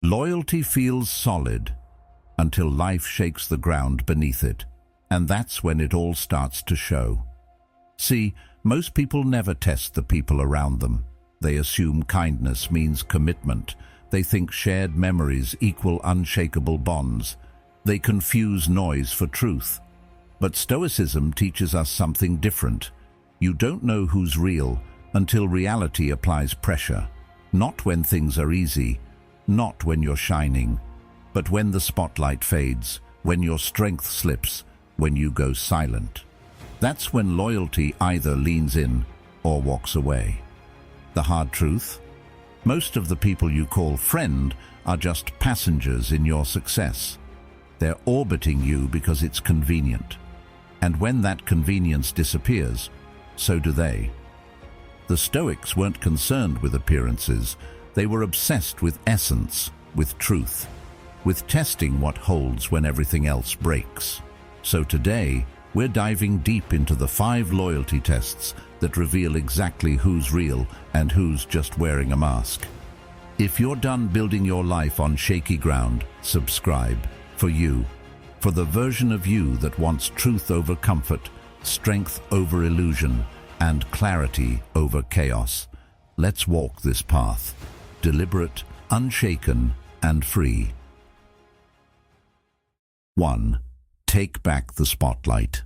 Loyalty feels solid until life shakes the ground beneath it, and that's when it all starts to show. See, most people never test the people around them. They assume kindness means commitment. They think shared memories equal unshakable bonds. They confuse noise for truth. But Stoicism teaches us something different. You don't know who's real until reality applies pressure. Not when things are easy, not when you're shining, but when the spotlight fades, when your strength slips, when you go silent. That's when loyalty either leans in or walks away. The hard truth? Most of the people you call friend are just passengers in your success. They're orbiting you because it's convenient. And when that convenience disappears, so do they. The Stoics weren't concerned with appearances. They were obsessed with essence, with truth, with testing what holds when everything else breaks. So today, we're diving deep into the 5 loyalty tests that reveal exactly who's real and who's just wearing a mask. If you're done building your life on shaky ground, subscribe. For you, for the version of you that wants truth over comfort, strength over illusion, and clarity over chaos. Let's walk this path, deliberate, unshaken, and free. 1. Take back the spotlight.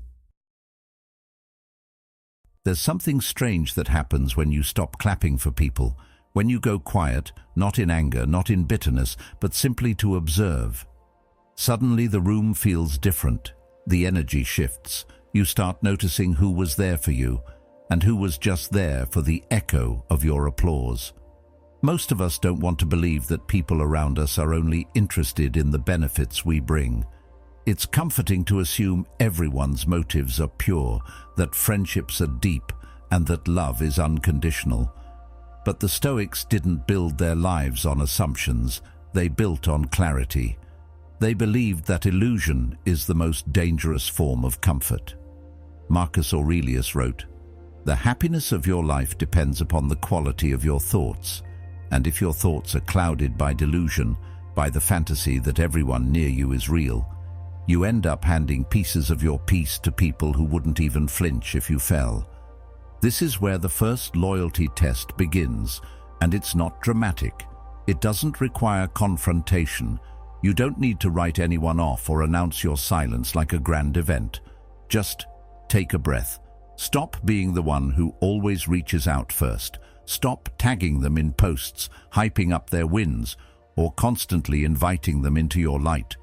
There's something strange that happens when you stop clapping for people, when you go quiet, not in anger, not in bitterness, but simply to observe. Suddenly the room feels different. The energy shifts. You start noticing who was there for you, and who was just there for the echo of your applause. Most of us don't want to believe that people around us are only interested in the benefits we bring. It's comforting to assume everyone's motives are pure, that friendships are deep, and that love is unconditional. But the Stoics didn't build their lives on assumptions. They built on clarity. They believed that illusion is the most dangerous form of comfort. Marcus Aurelius wrote, "The happiness of your life depends upon the quality of your thoughts, and if your thoughts are clouded by delusion, by the fantasy that everyone near you is real, you end up handing pieces of your peace to people who wouldn't even flinch if you fell." This is where the first loyalty test begins, and it's not dramatic. It doesn't require confrontation. You don't need to write anyone off or announce your silence like a grand event. Just take a breath. Stop being the one who always reaches out first. Stop tagging them in posts, hyping up their wins, or constantly inviting them into your light.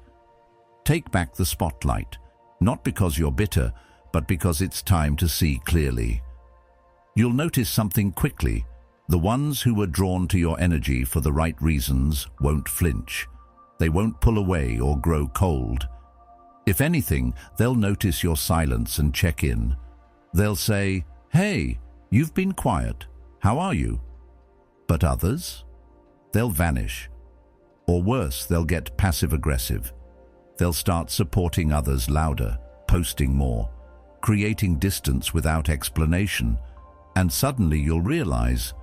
Take back the spotlight, not because you're bitter, but because it's time to see clearly. You'll notice something quickly. The ones who were drawn to your energy for the right reasons won't flinch. They won't pull away or grow cold. If anything, they'll notice your silence and check in. They'll say, "Hey, you've been quiet. How are you?" But others? They'll vanish. Or worse, they'll get passive-aggressive. They'll start supporting others louder, posting more, creating distance without explanation. And suddenly you'll realize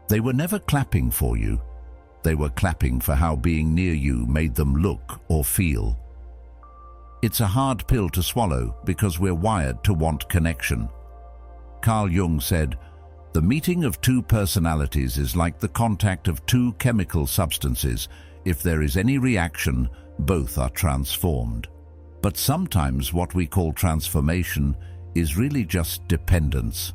they were never clapping for you. They were clapping for how being near you made them look or feel. It's a hard pill to swallow because we're wired to want connection. Carl Jung said, "The meeting of two personalities is like the contact of two chemical substances. If there is any reaction, both are transformed." But sometimes what we call transformation is really just dependence.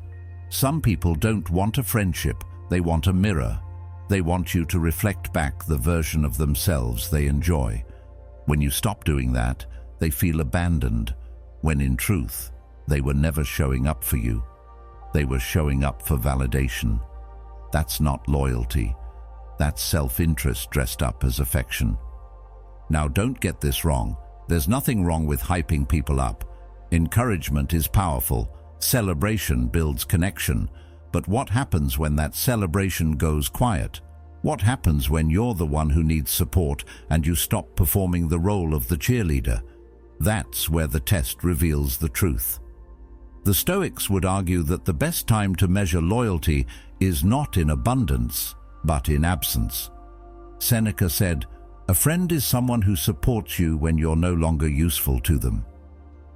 Some people don't want a friendship, they want a mirror. They want you to reflect back the version of themselves they enjoy. When you stop doing that, they feel abandoned, when in truth, they were never showing up for you. They were showing up for validation. That's not loyalty. That's self-interest dressed up as affection. Now, don't get this wrong. There's nothing wrong with hyping people up. Encouragement is powerful. Celebration builds connection. But what happens when that celebration goes quiet? What happens when you're the one who needs support and you stop performing the role of the cheerleader? That's where the test reveals the truth. The Stoics would argue that the best time to measure loyalty is not in abundance, but in absence. Seneca said, A friend is someone who supports you when you're no longer useful to them.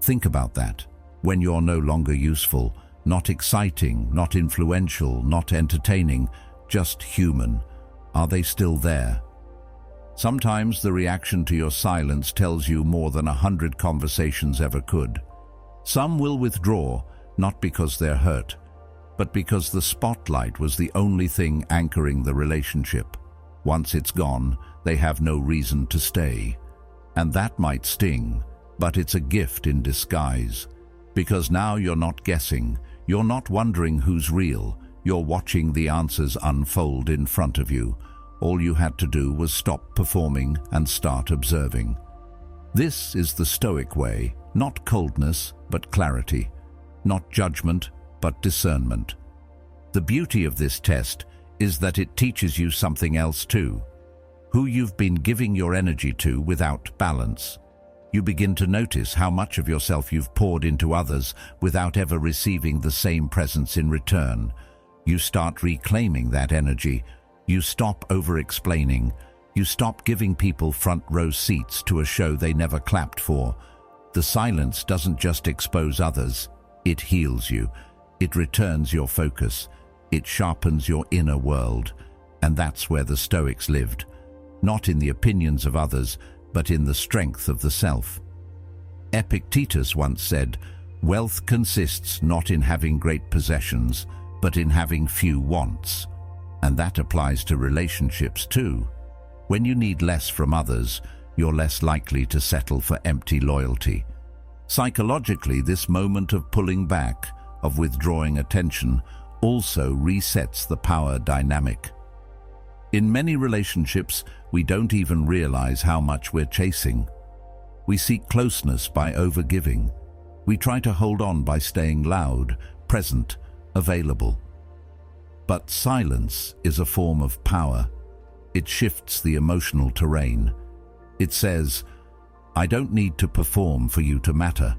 Think about that. When you're no longer useful, not exciting, not influential, not entertaining, just human. Are they still there? Sometimes the reaction to your silence tells you more than 100 conversations ever could. Some will withdraw, not because they're hurt, but because the spotlight was the only thing anchoring the relationship. Once it's gone, they have no reason to stay. And that might sting, but it's a gift in disguise. Because now you're not guessing, you're not wondering who's real, you're watching the answers unfold in front of you. All you had to do was stop performing and start observing. This is the Stoic way, not coldness, but clarity. Not judgment, but discernment. The beauty of this test is that it teaches you something else too. Who you've been giving your energy to without balance. You begin to notice how much of yourself you've poured into others without ever receiving the same presence in return. You start reclaiming that energy. You stop over-explaining. You stop giving people front-row seats to a show they never clapped for. The silence doesn't just expose others. It heals you. It returns your focus. It sharpens your inner world. And that's where the Stoics lived. Not in the opinions of others, but in the strength of the self. Epictetus once said, "Wealth consists not in having great possessions, but in having few wants." And that applies to relationships too. When you need less from others, you're less likely to settle for empty loyalty. Psychologically, this moment of pulling back, of withdrawing attention, also resets the power dynamic. In many relationships, we don't even realize how much we're chasing. We seek closeness by overgiving. We try to hold on by staying loud, present, available. But silence is a form of power. It shifts the emotional terrain. It says, "I don't need to perform for you to matter."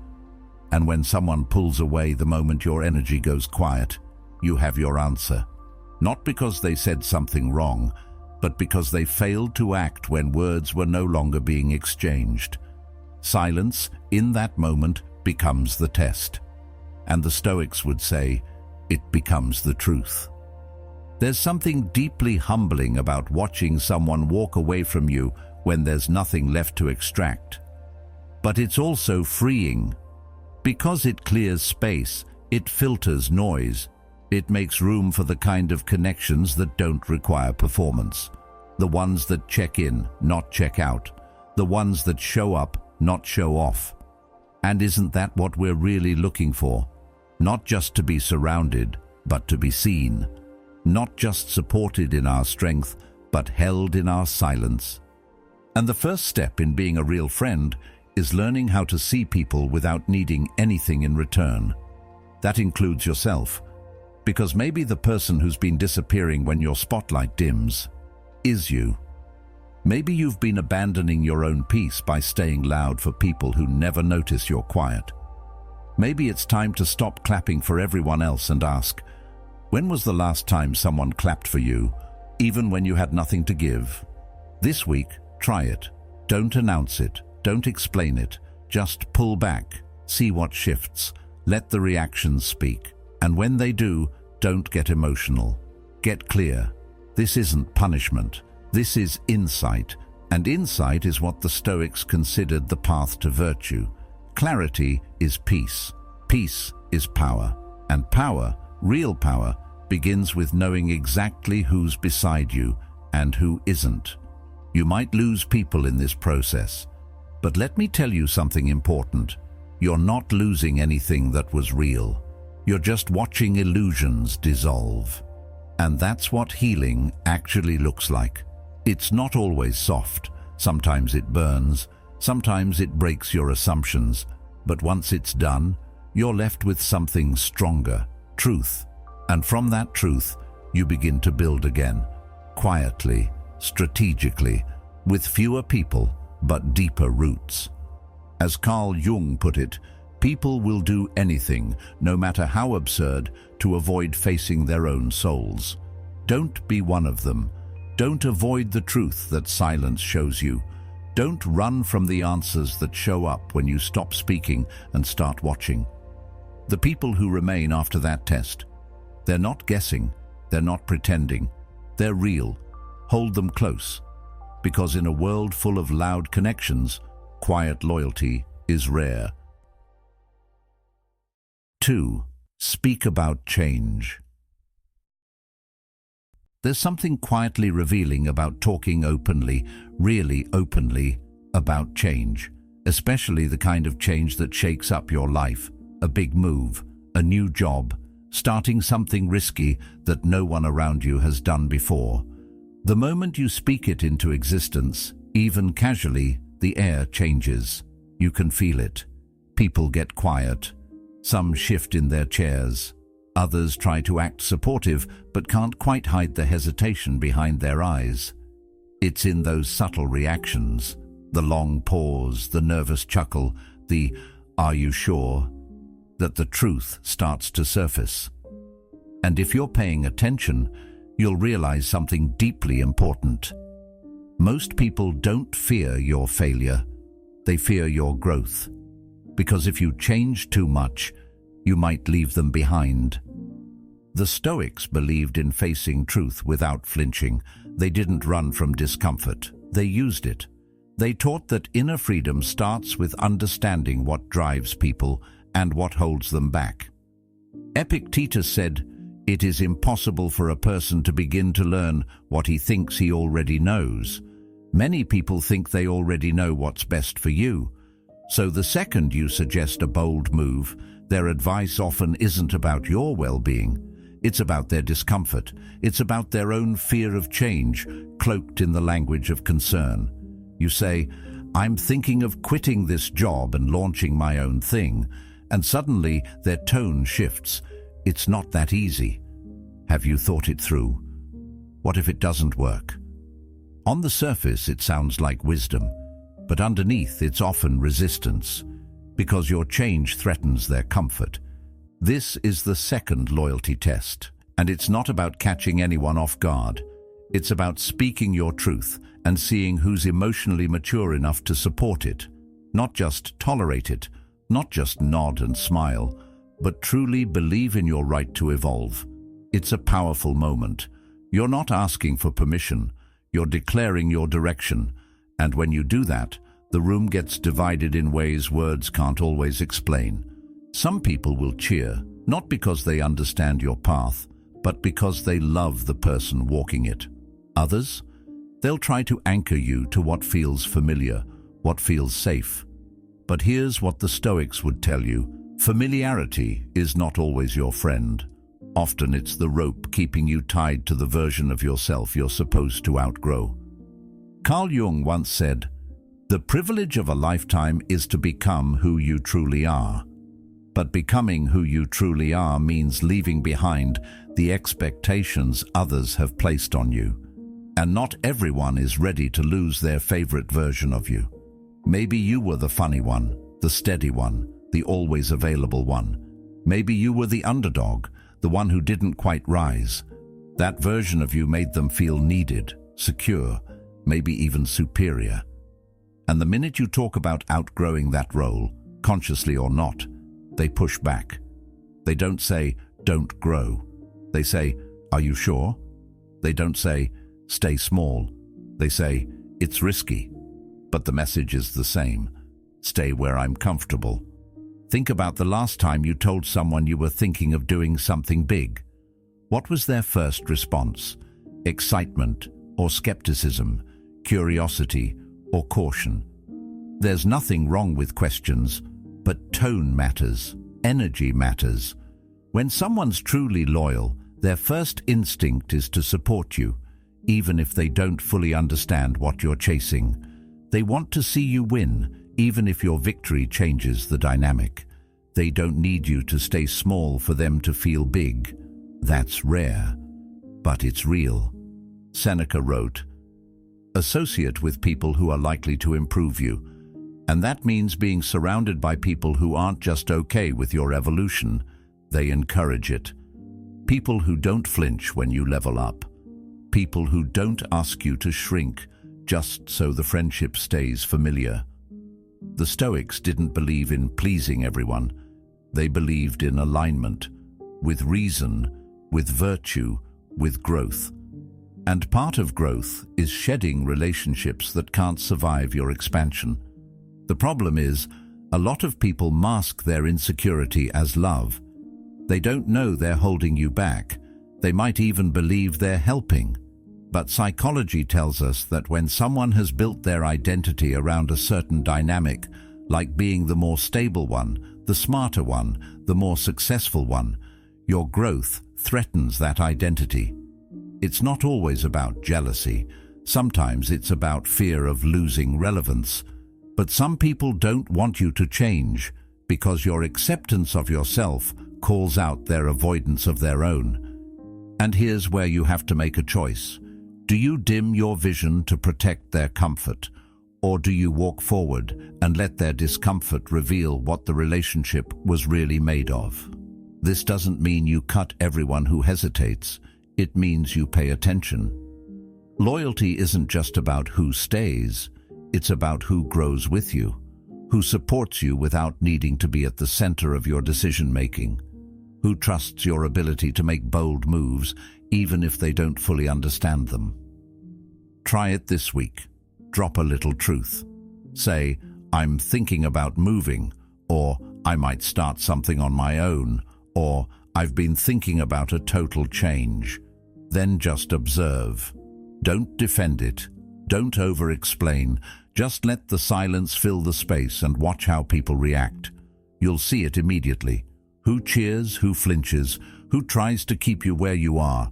And when someone pulls away the moment your energy goes quiet, you have your answer. Not because they said something wrong, but because they failed to act when words were no longer being exchanged. Silence, in that moment, becomes the test. And the Stoics would say, it becomes the truth. There's something deeply humbling about watching someone walk away from you when there's nothing left to extract. But it's also freeing. Because it clears space, it filters noise. It makes room for the kind of connections that don't require performance. The ones that check in, not check out. The ones that show up, not show off. And isn't that what we're really looking for? Not just to be surrounded, but to be seen. Not just supported in our strength, but held in our silence. And the first step in being a real friend is learning how to see people without needing anything in return. That includes yourself. Because maybe the person who's been disappearing when your spotlight dims is you. Maybe you've been abandoning your own peace by staying loud for people who never notice you're quiet. Maybe it's time to stop clapping for everyone else and ask, when was the last time someone clapped for you, even when you had nothing to give? This week, try it. Don't announce it. Don't explain it. Just pull back. See what shifts. Let the reactions speak. And when they do, don't get emotional. Get clear. This isn't punishment. This is insight. And insight is what the Stoics considered the path to virtue. Clarity is peace. Peace is power. And power, real power, begins with knowing exactly who's beside you and who isn't. You might lose people in this process. But let me tell you something important. You're not losing anything that was real. You're just watching illusions dissolve. And that's what healing actually looks like. It's not always soft. Sometimes it burns. Sometimes it breaks your assumptions. But once it's done, you're left with something stronger, truth. And from that truth, you begin to build again, quietly, strategically, with fewer people, but deeper roots. As Carl Jung put it, people will do anything, no matter how absurd, to avoid facing their own souls. Don't be one of them. Don't avoid the truth that silence shows you. Don't run from the answers that show up when you stop speaking and start watching. The people who remain after that test, they're not guessing, they're not pretending, they're real. Hold them close, because in a world full of loud connections, quiet loyalty is rare. 2. Speak about change. There's something quietly revealing about talking openly, really openly, about change, especially the kind of change that shakes up your life, a big move, a new job, starting something risky that no one around you has done before. The moment you speak it into existence, even casually, the air changes. You can feel it. People get quiet. Some shift in their chairs. Others try to act supportive but can't quite hide the hesitation behind their eyes. It's in those subtle reactions, the long pause, the nervous chuckle, the "are you sure?" that the truth starts to surface. And if you're paying attention, you'll realize something deeply important. Most people don't fear your failure, they fear your growth. Because if you change too much, you might leave them behind. The Stoics believed in facing truth without flinching. They didn't run from discomfort, they used it. They taught that inner freedom starts with understanding what drives people and what holds them back. Epictetus said, "It is impossible for a person to begin to learn what he thinks he already knows." Many people think they already know what's best for you. So the second you suggest a bold move, their advice often isn't about your well-being. It's about their discomfort. It's about their own fear of change, cloaked in the language of concern. You say, "I'm thinking of quitting this job and launching my own thing," and suddenly their tone shifts. "It's not that easy. Have you thought it through? What if it doesn't work?" On the surface, it sounds like wisdom, but underneath it's often resistance, because your change threatens their comfort. This is the second loyalty test, and it's not about catching anyone off guard. It's about speaking your truth and seeing who's emotionally mature enough to support it, not just tolerate it, not just nod and smile, but truly believe in your right to evolve. It's a powerful moment. You're not asking for permission, you're declaring your direction, and when you do that, the room gets divided in ways words can't always explain. Some people will cheer, not because they understand your path, but because they love the person walking it. Others? They'll try to anchor you to what feels familiar, what feels safe. But here's what the Stoics would tell you: familiarity is not always your friend. Often it's the rope keeping you tied to the version of yourself you're supposed to outgrow. Carl Jung once said, "The privilege of a lifetime is to become who you truly are." But becoming who you truly are means leaving behind the expectations others have placed on you. And not everyone is ready to lose their favorite version of you. Maybe you were the funny one, the steady one, the always available one. Maybe you were the underdog, the one who didn't quite rise. That version of you made them feel needed, secure, maybe even superior. And the minute you talk about outgrowing that role, consciously or not, they push back. They don't say, "Don't grow." They say, "Are you sure?" They don't say, "Stay small." They say, "It's risky." But the message is the same. Stay where I'm comfortable. Think about the last time you told someone you were thinking of doing something big. What was their first response? Excitement or skepticism? Curiosity or caution? There's nothing wrong with questions, but tone matters, energy matters. When someone's truly loyal, their first instinct is to support you, even if they don't fully understand what you're chasing. They want to see you win, even if your victory changes the dynamic. They don't need you to stay small for them to feel big. That's rare, but it's real. Seneca wrote, "Associate with people who are likely to improve you." And that means being surrounded by people who aren't just okay with your evolution, they encourage it. People who don't flinch when you level up. people who don't ask you to shrink just so the friendship stays familiar. The Stoics didn't believe in pleasing everyone. They believed in alignment, with reason, with virtue, with growth. And part of growth is shedding relationships that can't survive your expansion. The problem is, a lot of people mask their insecurity as love. They don't know they're holding you back. They might even believe they're helping. But psychology tells us that when someone has built their identity around a certain dynamic, like being the more stable one, the smarter one, the more successful one, your growth threatens that identity. It's not always about jealousy. Sometimes it's about fear of losing relevance. But some people don't want you to change because your acceptance of yourself calls out their avoidance of their own. And here's where you have to make a choice. Do you dim your vision to protect their comfort? Or do you walk forward and let their discomfort reveal what the relationship was really made of? This doesn't mean you cut everyone who hesitates. It means you pay attention. Loyalty isn't just about who stays. It's about who grows with you, who supports you without needing to be at the center of your decision-making, who trusts your ability to make bold moves even if they don't fully understand them. Try it this week. Drop a little truth. Say, I'm thinking about moving, or I might start something on my own, or I've been thinking about a total change. Then just observe. Don't defend it. Don't over-explain. Just let the silence fill the space and watch how people react. You'll see it immediately. Who cheers, who flinches, who tries to keep you where you are.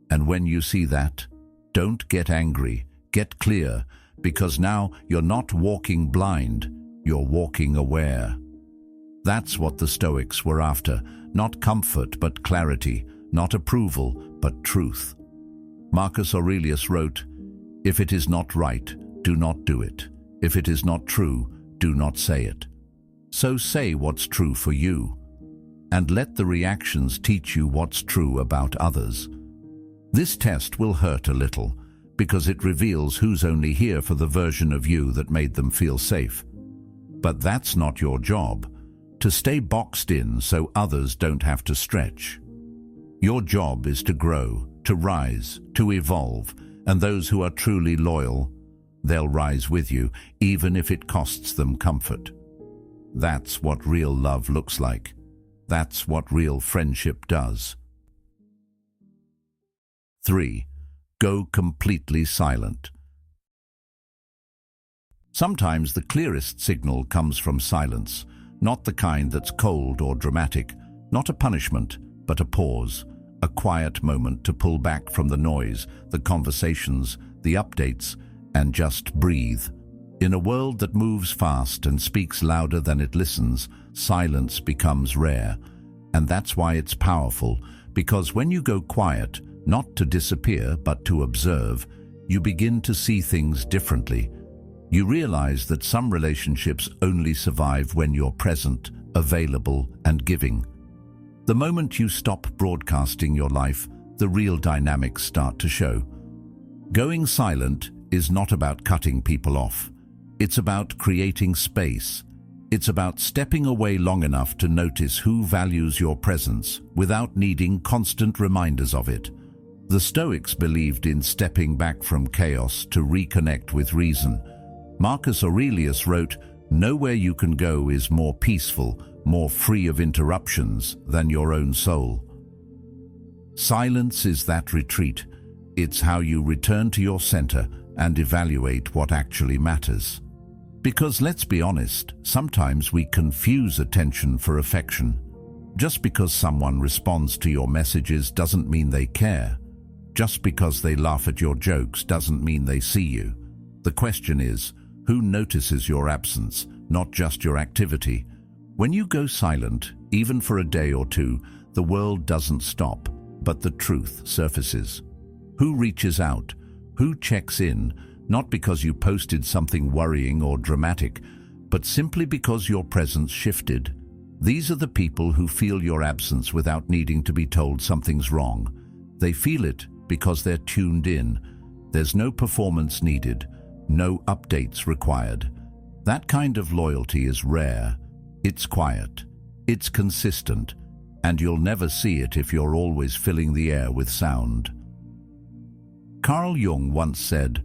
And when you see that, don't get angry, get clear, because now you're not walking blind, you're walking aware. That's what the Stoics were after, not comfort but clarity, not approval but truth. Marcus Aurelius wrote, "If it is not right, do not do it. If it is not true, do not say it." So say what's true for you, and let the reactions teach you what's true about others. This test will hurt a little, because it reveals who's only here for the version of you that made them feel safe. But that's not your job, to stay boxed in so others don't have to stretch. Your job is to grow, to rise, to evolve, and those who are truly loyal, they'll rise with you, even if it costs them comfort. That's what real love looks like. That's what real friendship does. 3. Go completely silent. Sometimes the clearest signal comes from silence, not the kind that's cold or dramatic, not a punishment, but a pause, a quiet moment to pull back from the noise, the conversations, the updates, and just breathe. In a world that moves fast and speaks louder than it listens, silence becomes rare. And that's why it's powerful, because when you go quiet, not to disappear but to observe, you begin to see things differently. You realize that some relationships only survive when you're present, available, and giving. The moment you stop broadcasting your life, the real dynamics start to show. Going silent is not about cutting people off. It's about creating space. It's about stepping away long enough to notice who values your presence without needing constant reminders of it. The Stoics believed in stepping back from chaos to reconnect with reason. Marcus Aurelius wrote, "Nowhere you can go is more peaceful, more free of interruptions than your own soul." Silence is that retreat. It's how you return to your center and evaluate what actually matters. Because let's be honest, sometimes we confuse attention for affection. Just because someone responds to your messages doesn't mean they care. Just because they laugh at your jokes doesn't mean they see you. The question is, who notices your absence, not just your activity? When you go silent, even for a day or two, the world doesn't stop, but the truth surfaces. Who reaches out? Who checks in? Not because you posted something worrying or dramatic, but simply because your presence shifted. These are the people who feel your absence without needing to be told something's wrong. They feel it because they're tuned in. There's no performance needed, no updates required. That kind of loyalty is rare. It's quiet, it's consistent, and you'll never see it if you're always filling the air with sound. Carl Jung once said,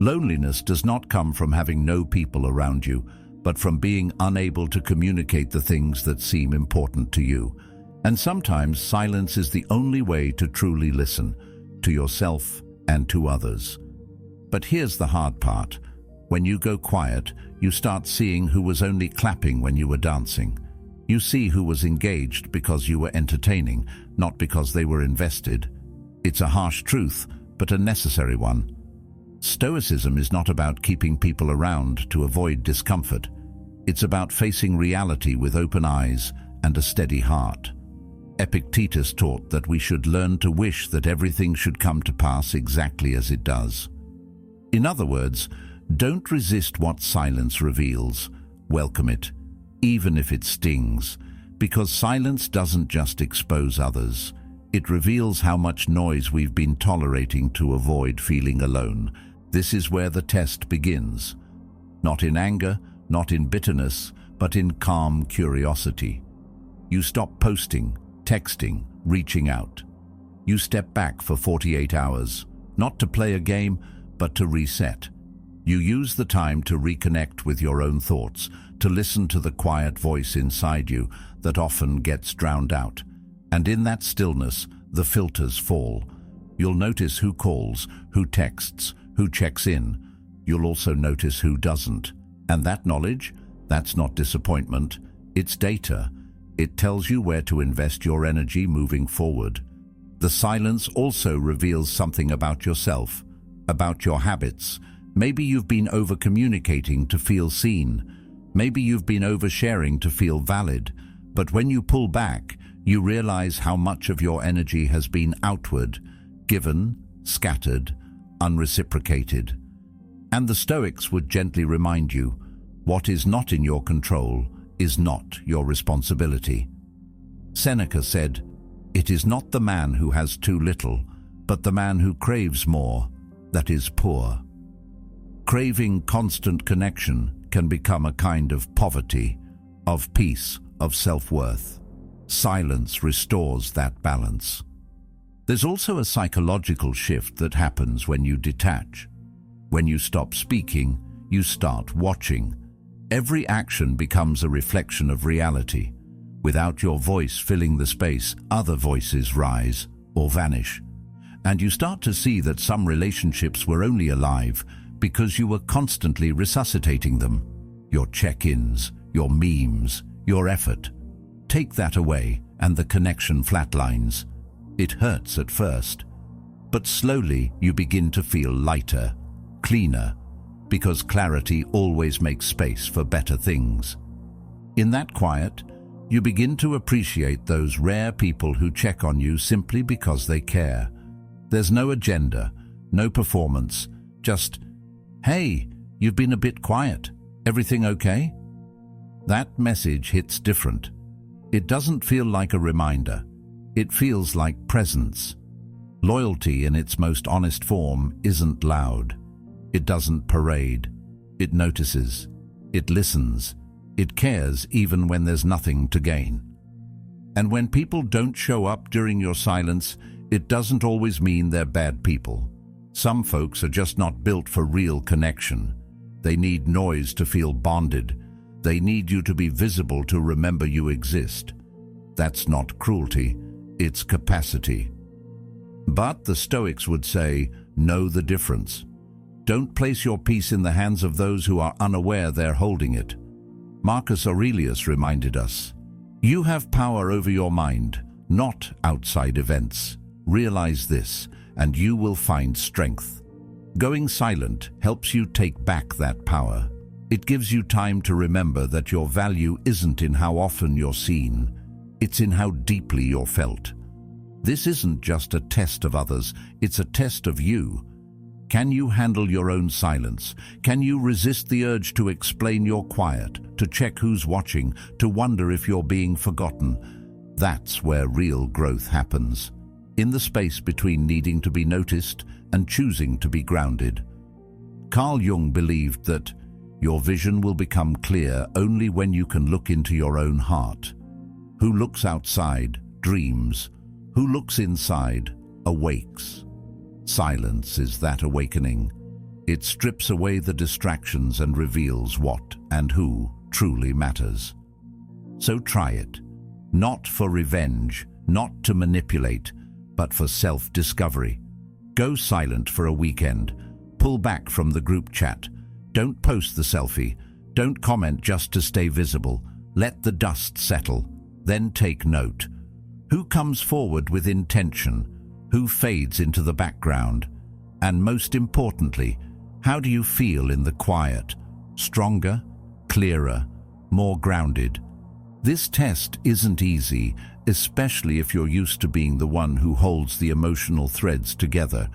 "Loneliness does not come from having no people around you, but from being unable to communicate the things that seem important to you." And sometimes silence is the only way to truly listen, to yourself and to others. But here's the hard part. When you go quiet, you start seeing who was only clapping when you were dancing. You see who was engaged because you were entertaining, not because they were invested. It's a harsh truth, but a necessary one. Stoicism is not about keeping people around to avoid discomfort. It's about facing reality with open eyes and a steady heart. Epictetus taught that we should learn to wish that everything should come to pass exactly as it does. In other words, don't resist what silence reveals. Welcome it, even if it stings, because silence doesn't just expose others. It reveals how much noise we've been tolerating to avoid feeling alone. This is where the test begins. Not in anger, not in bitterness, but in calm curiosity. You stop posting, texting, reaching out. You step back for 48 hours, not to play a game, but to reset. You use the time to reconnect with your own thoughts, to listen to the quiet voice inside you that often gets drowned out. And in that stillness, the filters fall. You'll notice who calls, who texts, who checks in. You'll also notice who doesn't. And that knowledge, that's not disappointment, it's data. It tells you where to invest your energy moving forward. The silence also reveals something about yourself, about your habits. Maybe you've been over-communicating to feel seen. Maybe you've been oversharing to feel valid. But when you pull back, you realize how much of your energy has been outward, given, scattered, unreciprocated. And the Stoics would gently remind you, what is not in your control is not your responsibility. Seneca said, "It is not the man who has too little, but the man who craves more, that is poor." Craving constant connection can become a kind of poverty, of peace, of self-worth. Silence restores that balance. There's also a psychological shift that happens when you detach. When you stop speaking, you start watching. Every action becomes a reflection of reality. Without your voice filling the space, other voices rise or vanish. And you start to see that some relationships were only alive because you were constantly resuscitating them. Your check-ins, your memes, your effort. Take that away and the connection flatlines. It hurts at first, but slowly you begin to feel lighter, cleaner, because clarity always makes space for better things. In that quiet, you begin to appreciate those rare people who check on you simply because they care. There's no agenda, no performance, just, "Hey, you've been a bit quiet. Everything okay?" That message hits different. It doesn't feel like a reminder. It feels like presence. Loyalty in its most honest form isn't loud. It doesn't parade. It notices. It listens. It cares even when there's nothing to gain. And when people don't show up during your silence, it doesn't always mean they're bad people. Some folks are just not built for real connection. They need noise to feel bonded. They need you to be visible to remember you exist. That's not cruelty, it's capacity. But the Stoics would say, know the difference. Don't place your peace in the hands of those who are unaware they're holding it. Marcus Aurelius reminded us, "You have power over your mind, not outside events. Realize this, and you will find strength." Going silent helps you take back that power. It gives you time to remember that your value isn't in how often you're seen, it's in how deeply you're felt. This isn't just a test of others, it's a test of you. Can you handle your own silence? Can you resist the urge to explain your quiet, to check who's watching, to wonder if you're being forgotten? That's where real growth happens. in the space between needing to be noticed and choosing to be grounded. Carl Jung believed that your vision will become clear only when you can look into your own heart. Who looks outside dreams. Who looks inside awakes. Silence is that awakening. It strips away the distractions and reveals what and who truly matters. So try it. Not for revenge, not to manipulate, but for self-discovery. Go silent for a weekend. Pull back from the group chat. Don't post the selfie. Don't comment just to stay visible. Let the dust settle. Then take note. Who comes forward with intention? Who fades into the background? And most importantly, how do you feel in the quiet? Stronger, clearer, more grounded? This test isn't easy, especially if you're used to being the one who holds the emotional threads together.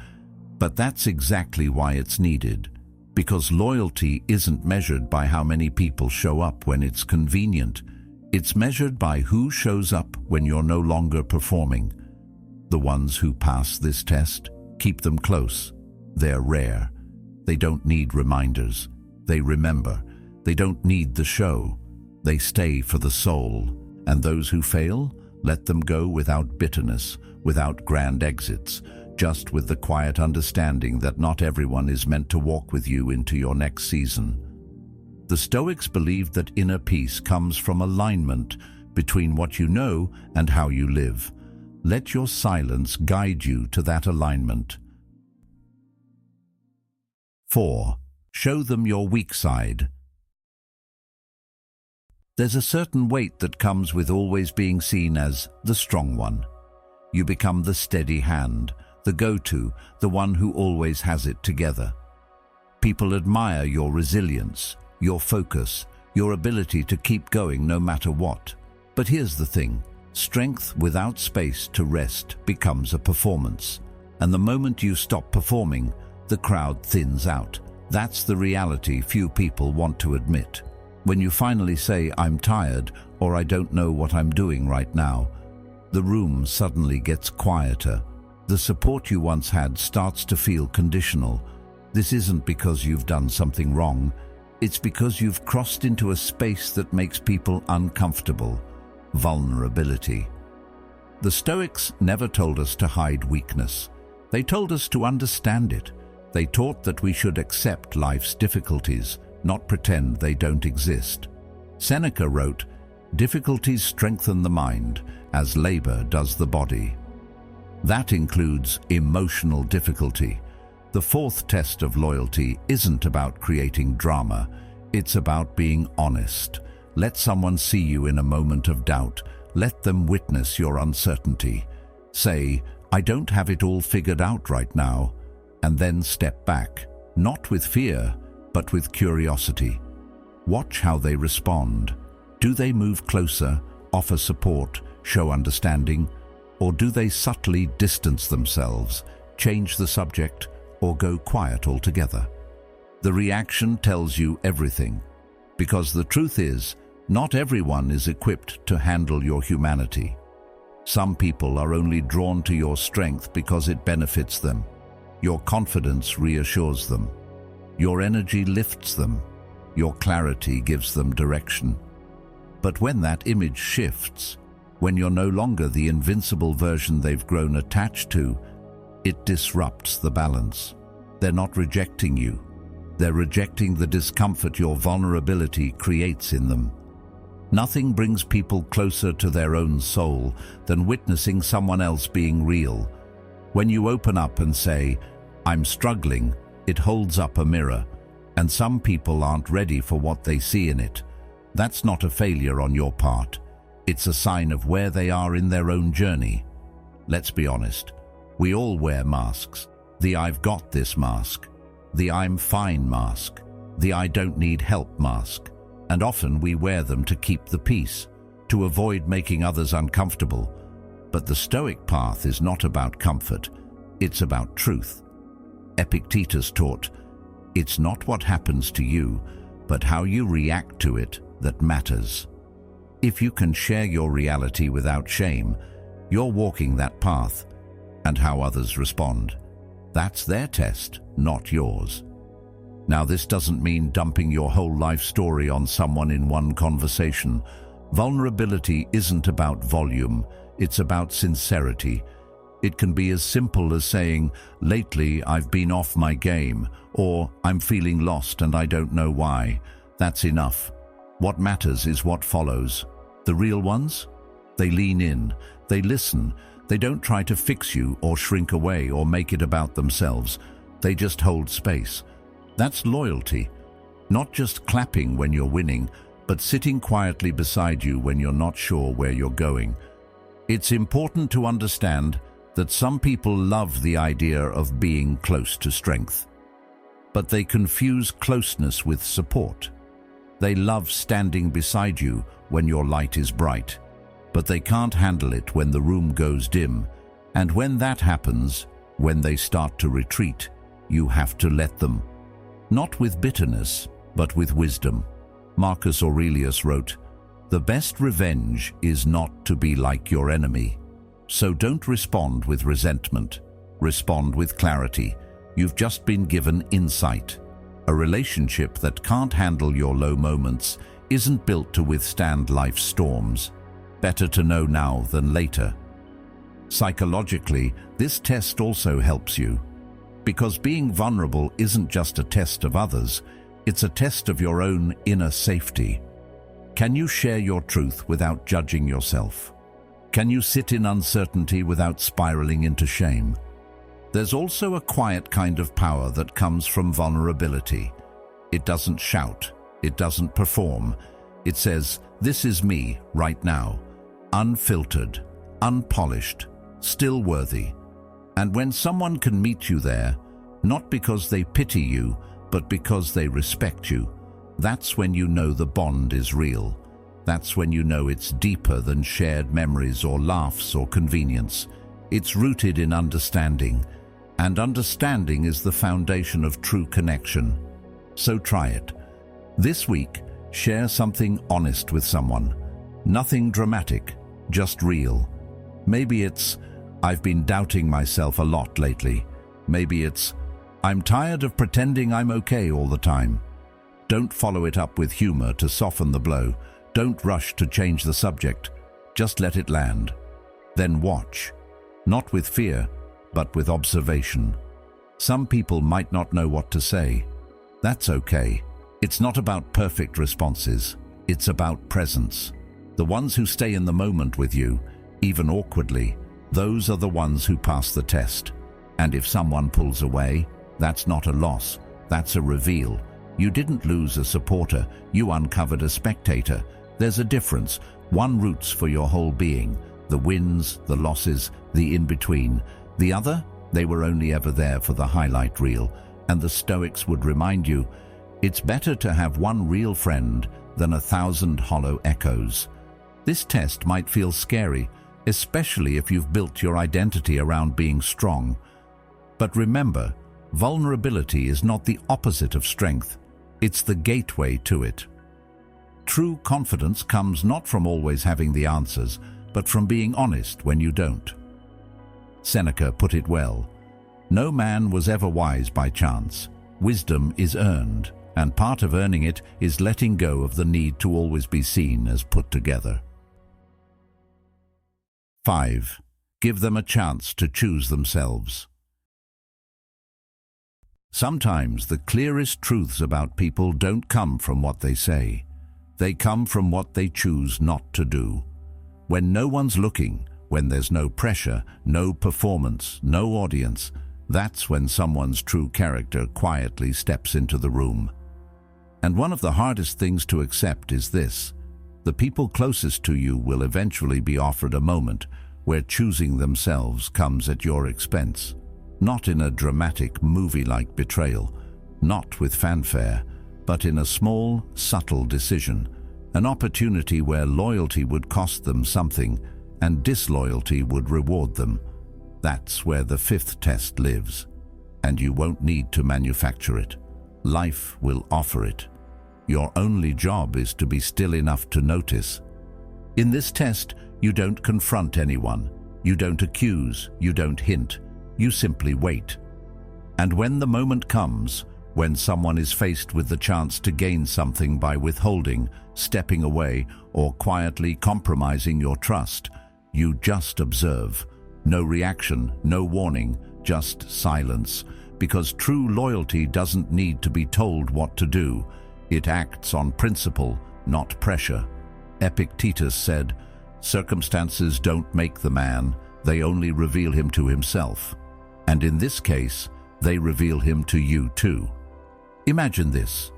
But that's exactly why it's needed. Because loyalty isn't measured by how many people show up when it's convenient. It's measured by who shows up when you're no longer performing. The ones who pass this test, keep them close. They're rare. They don't need reminders. They remember. They don't need the show. They stay for the soul. And those who fail, let them go without bitterness, without grand exits, just with the quiet understanding that not everyone is meant to walk with you into your next season. The Stoics believed that inner peace comes from alignment between what you know and how you live. Let your silence guide you to that alignment. 4. Show them your weak side. There's a certain weight that comes with always being seen as the strong one. You become the steady hand, the go-to, the one who always has it together. People admire your resilience, your focus, your ability to keep going no matter what. But here's the thing. Strength without space to rest becomes a performance. And the moment you stop performing, the crowd thins out. That's the reality few people want to admit. When you finally say, "I'm tired," or "I don't know what I'm doing right now," the room suddenly gets quieter. The support you once had starts to feel conditional. This isn't because you've done something wrong. It's because you've crossed into a space that makes people uncomfortable. Vulnerability. The Stoics never told us to hide weakness. They told us to understand it. They taught that we should accept life's difficulties, not pretend they don't exist. Seneca wrote, "Difficulties strengthen the mind, as labor does the body." That includes emotional difficulty. The fourth test of loyalty isn't about creating drama. It's about being honest. Let someone see you in a moment of doubt. Let them witness your uncertainty. Say, "I don't have it all figured out right now," and then step back, not with fear, but with curiosity. Watch how they respond. Do they move closer, offer support, show understanding, or do they subtly distance themselves, change the subject, or go quiet altogether? The reaction tells you everything, because the truth is, not everyone is equipped to handle your humanity. Some people are only drawn to your strength because it benefits them. Your confidence reassures them. Your energy lifts them. Your clarity gives them direction. But when that image shifts, when you're no longer the invincible version they've grown attached to, it disrupts the balance. They're not rejecting you. They're rejecting the discomfort your vulnerability creates in them. Nothing brings people closer to their own soul than witnessing someone else being real. When you open up and say, "I'm struggling," it holds up a mirror, and some people aren't ready for what they see in it. That's not a failure on your part. It's a sign of where they are in their own journey. Let's be honest. We all wear masks. The "I've got this" mask, the "I'm fine" mask, the "I don't need help" mask. And often we wear them to keep the peace, to avoid making others uncomfortable. But the Stoic path is not about comfort, it's about truth. Epictetus taught, "It's not what happens to you, but how you react to it that matters." If you can share your reality without shame, you're walking that path. and how others respond. That's their test, not yours. Now, this doesn't mean dumping your whole life story on someone in one conversation. Vulnerability isn't about volume, it's about sincerity. It can be as simple as saying, "Lately I've been off my game," or "I'm feeling lost and I don't know why." That's enough. What matters is what follows. The real ones? They lean in, they listen, they don't try to fix you or shrink away or make it about themselves. They just hold space. That's loyalty. Not just clapping when you're winning, but sitting quietly beside you when you're not sure where you're going. It's important to understand that some people love the idea of being close to strength, but they confuse closeness with support. They love standing beside you when your light is bright, but they can't handle it when the room goes dim. And when that happens, when they start to retreat, you have to let them. Not with bitterness, but with wisdom. Marcus Aurelius wrote, "The best revenge is not to be like your enemy." So don't respond with resentment. Respond with clarity. You've just been given insight. A relationship that can't handle your low moments isn't built to withstand life's storms. Better to know now than later. Psychologically, this test also helps you, because being vulnerable isn't just a test of others, it's a test of your own inner safety. Can you share your truth without judging yourself? Can you sit in uncertainty without spiraling into shame? There's also a quiet kind of power that comes from vulnerability. It doesn't shout, it doesn't perform. It says, "This is me right now, unfiltered, unpolished, still worthy." And when someone can meet you there, not because they pity you, but because they respect you, that's when you know the bond is real. That's when you know it's deeper than shared memories or laughs or convenience. It's rooted in understanding, and understanding is the foundation of true connection. So try it. This week, share something honest with someone. Nothing dramatic, just real. Maybe it's, "I've been doubting myself a lot lately." Maybe it's, "I'm tired of pretending I'm okay all the time." Don't follow it up with humor to soften the blow. Don't rush to change the subject. Just let it land. Then watch. Not with fear, but with observation. Some people might not know what to say. That's okay. It's not about perfect responses. It's about presence. The ones who stay in the moment with you, even awkwardly, those are the ones who pass the test. And if someone pulls away, that's not a loss. That's a reveal. You didn't lose a supporter. You uncovered a spectator. There's a difference. One roots for your whole being. The wins, the losses, the in-between. The other, they were only ever there for the highlight reel. And the Stoics would remind you, it's better to have one real friend than 1,000 hollow echoes. This test might feel scary, especially if you've built your identity around being strong. But remember, vulnerability is not the opposite of strength. It's the gateway to it. True confidence comes not from always having the answers, but from being honest when you don't. Seneca put it well, "No man was ever wise by chance. Wisdom is earned, and part of earning it is letting go of the need to always be seen as put together." 5. Give them a chance to choose themselves. Sometimes the clearest truths about people don't come from what they say. They come from what they choose not to do. When no one's looking, when there's no pressure, no performance, no audience, that's when someone's true character quietly steps into the room. And one of the hardest things to accept is this: the people closest to you will eventually be offered a moment where choosing themselves comes at your expense. Not in a dramatic, movie-like betrayal, not with fanfare, but in a small, subtle decision, an opportunity where loyalty would cost them something and disloyalty would reward them. That's where the 5th test lives, and you won't need to manufacture it. Life will offer it. Your only job is to be still enough to notice. In this test, you don't confront anyone. You don't accuse, you don't hint, you simply wait. And when the moment comes, when someone is faced with the chance to gain something by withholding, stepping away, or quietly compromising your trust, you just observe. No reaction, no warning, just silence. Because true loyalty doesn't need to be told what to do. It acts on principle, not pressure. Epictetus said, "Circumstances don't make the man, they only reveal him to himself." And in this case, they reveal him to you too. Imagine this.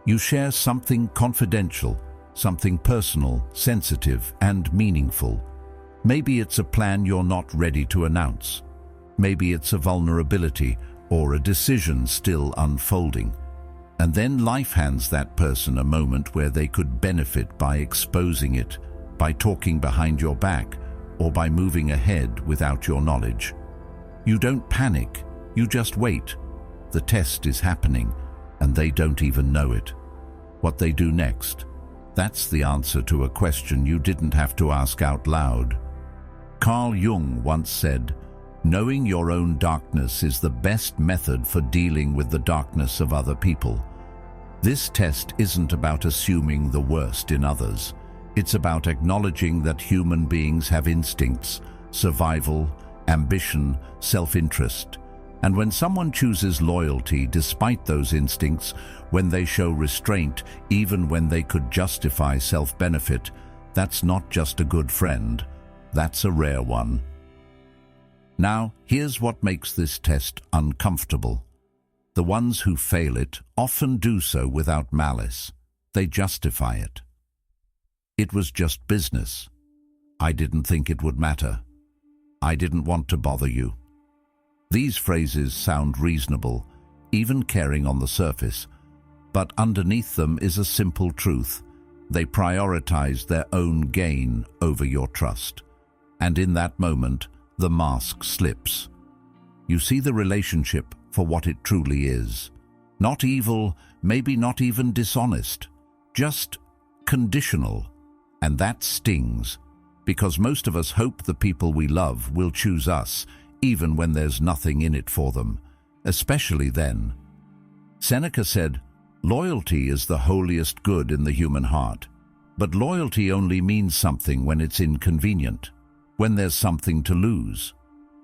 You share something confidential, something personal, sensitive, and meaningful. Maybe it's a plan you're not ready to announce. Maybe it's a vulnerability or a decision still unfolding. And then life hands that person a moment where they could benefit by exposing it, by talking behind your back, or by moving ahead without your knowledge. You don't panic, you just wait. The test is happening, and they don't even know it. What they do next, that's the answer to a question you didn't have to ask out loud. Carl Jung once said, "Knowing your own darkness is the best method for dealing with the darkness of other people." This test isn't about assuming the worst in others. It's about acknowledging that human beings have instincts, survival, ambition, self-interest. And when someone chooses loyalty despite those instincts, when they show restraint even when they could justify self-benefit, that's not just a good friend, that's a rare one. Now, here's what makes this test uncomfortable. The ones who fail it often do so without malice. They justify it. It was just business. I didn't think it would matter. I didn't want to bother you. These phrases sound reasonable, even caring on the surface, but underneath them is a simple truth. They prioritize their own gain over your trust. And in that moment, the mask slips. You see the relationship for what it truly is. Not evil, maybe not even dishonest, just conditional. And that stings, because most of us hope the people we love will choose us, even when there's nothing in it for them, especially then. Seneca said, "Loyalty is the holiest good in the human heart, but loyalty only means something when it's inconvenient, when there's something to lose.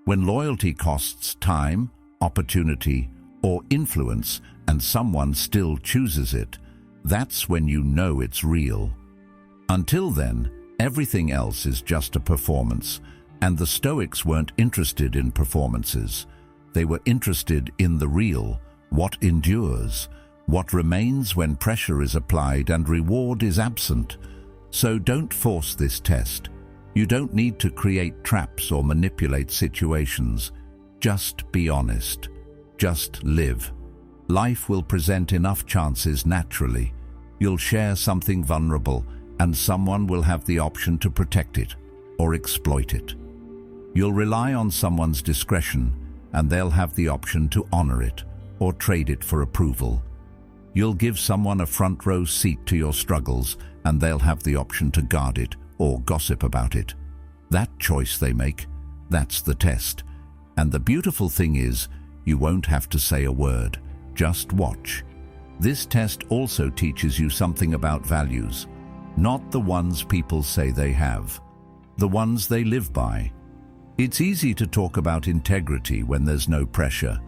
When loyalty costs time, opportunity, or influence, and someone still chooses it, that's when you know it's real. Until then, everything else is just a performance, and the Stoics weren't interested in performances. They were interested in the real, what endures, what remains when pressure is applied and reward is absent. So don't force this test. You don't need to create traps or manipulate situations. Just be honest. Just live. Life will present enough chances naturally. You'll share something vulnerable, and someone will have the option to protect it or exploit it. You'll rely on someone's discretion, and they'll have the option to honor it or trade it for approval. You'll give someone a front row seat to your struggles, and they'll have the option to guard it or gossip about it. That choice they make, that's the test. And the beautiful thing is, you won't have to say a word. Just watch. This test also teaches you something about values. Not the ones people say they have, the ones they live by. It's easy to talk about integrity when there's no pressure,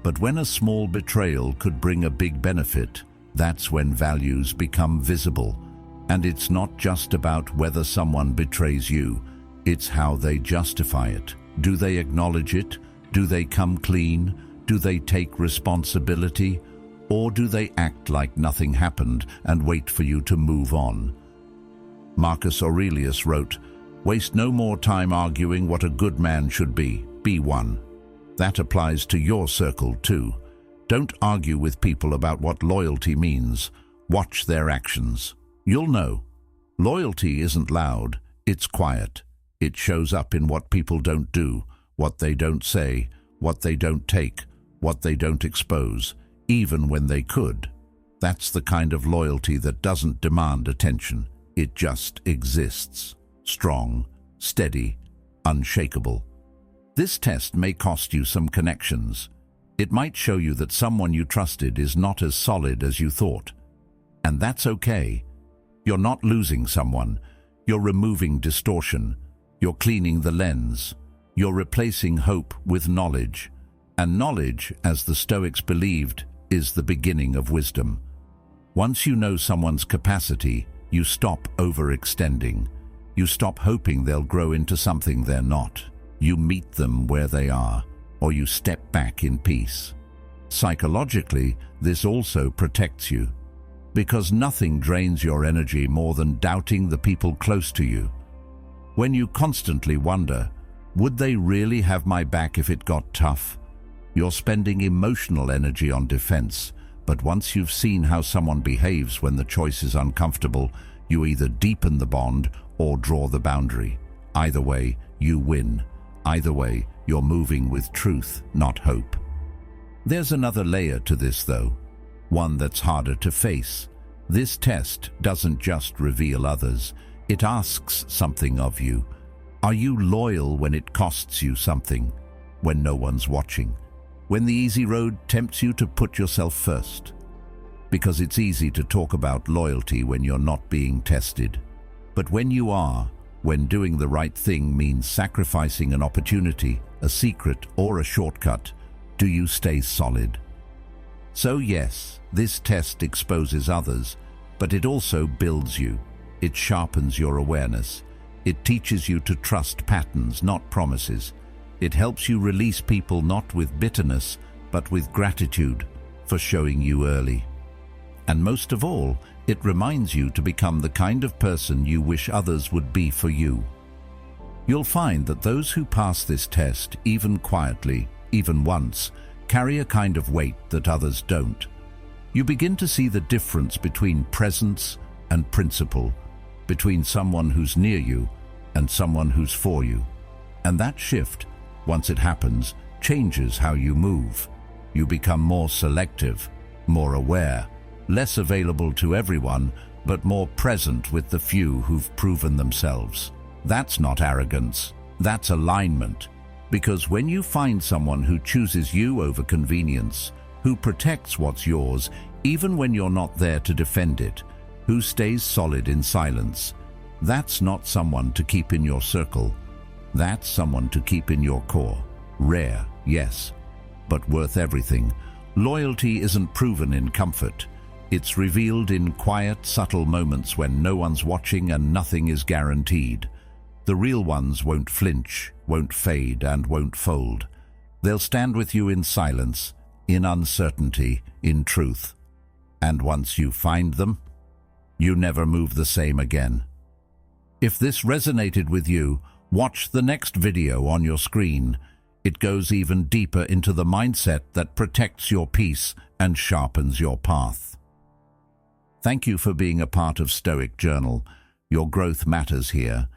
but when a small betrayal could bring a big benefit, that's when values become visible. And it's not just about whether someone betrays you, it's how they justify it. Do they acknowledge it? Do they come clean? Do they take responsibility? Or do they act like nothing happened and wait for you to move on? Marcus Aurelius wrote, "Waste no more time arguing what a good man should be one." That applies to your circle too. Don't argue with people about what loyalty means. Watch their actions. You'll know. Loyalty isn't loud, it's quiet. It shows up in what people don't do, what they don't say, what they don't take, what they don't expose, even when they could. That's the kind of loyalty that doesn't demand attention. It just exists. Strong, steady, unshakable. This test may cost you some connections. It might show you that someone you trusted is not as solid as you thought. And that's okay. You're not losing someone. You're removing distortion. You're cleaning the lens. You're replacing hope with knowledge. And knowledge, as the Stoics believed, is the beginning of wisdom. Once you know someone's capacity, you stop overextending. You stop hoping they'll grow into something they're not. You meet them where they are, or you step back in peace. Psychologically, this also protects you, because nothing drains your energy more than doubting the people close to you. When you constantly wonder, would they really have my back if it got tough? You're spending emotional energy on defense, but once you've seen how someone behaves when the choice is uncomfortable, you either deepen the bond or draw the boundary. Either way, you win. Either way, you're moving with truth, not hope. There's another layer to this, though, one that's harder to face. This test doesn't just reveal others, it asks something of you. Are you loyal when it costs you something? When no one's watching? When the easy road tempts you to put yourself first? Because it's easy to talk about loyalty when you're not being tested. But when you are, when doing the right thing means sacrificing an opportunity, a secret, or a shortcut, do you stay solid? So yes, this test exposes others, but it also builds you. It sharpens your awareness. It teaches you to trust patterns, not promises. It helps you release people not with bitterness, but with gratitude for showing you early. And most of all, it reminds you to become the kind of person you wish others would be for you. You'll find that those who pass this test, even quietly, even once, carry a kind of weight that others don't. You begin to see the difference between presence and principle, between someone who's near you and someone who's for you. And that shift, once it happens, changes how you move. You become more selective, more aware, less available to everyone, but more present with the few who've proven themselves. That's not arrogance, that's alignment. Because when you find someone who chooses you over convenience, who protects what's yours, even when you're not there to defend it, who stays solid in silence, that's not someone to keep in your circle. That's someone to keep in your core. Rare, yes, but worth everything. Loyalty isn't proven in comfort. It's revealed in quiet, subtle moments when no one's watching and nothing is guaranteed. The real ones won't flinch, won't fade, and won't fold. They'll stand with you in silence, in uncertainty, in truth. And once you find them, you never move the same again. If this resonated with you, watch the next video on your screen. It goes even deeper into the mindset that protects your peace and sharpens your path. Thank you for being a part of Stoic Journal. Your growth matters here,